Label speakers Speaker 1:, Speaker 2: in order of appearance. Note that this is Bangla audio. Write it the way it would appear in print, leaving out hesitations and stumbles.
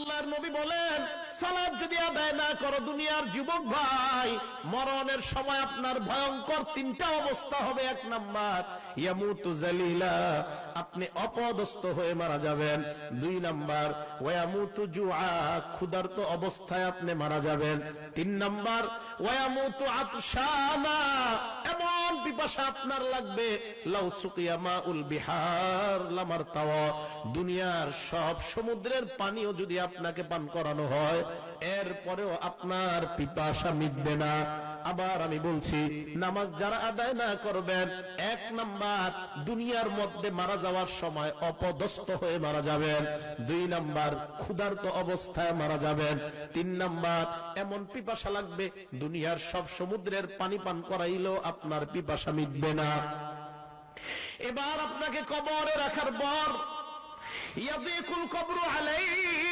Speaker 1: আল্লাহর নবী বলেন, সালাত যদি আদায় না করো দুনিয়ার যুবক ভাই, মরণের সময় আপনার ভয়ঙ্কর তিনটা অবস্থা হবে। এক নাম্বার, ইয়ামুতু জালিলা, আপনি অপদস্থ হয়ে মারা যাবেন। দুই নাম্বার, ওয়ায়ামুতু জুআ, ক্ষুধার্ত অবস্থায় আপনি মারা যাবেন। তিন নাম্বার, ওয়ায়ামুতু আতশানা, এমন পিপাসা আপনার লাগবে, লাউ সুকিয়া মাউল বিহার লামারতাওয়া, দুনিয়ার সব সমুদ্রের পানিও যদি আপনাকে পান করানো হয় এরপরেও আপনার পিপাসা মিটবে না। আবার আমি বলছি, নামাজ যারা আদায় না করবেন, এক নাম্বার দুনিয়ার মধ্যে মারা যাওয়ার সময় অপদস্থ হয়ে মারা যাবেন। দুই নাম্বার, ক্ষুধার্ত অবস্থায় মারা যাবেন। তিন নাম্বার, এমন পিপাসা লাগবে দুনিয়ার সব সমুদ্রের পানি পান করাইলেও আপনার পিপাসা মিটবে না। এবার আপনাকে কবরে রাখার পর ইয়াদিকুল কবরু আলাইহি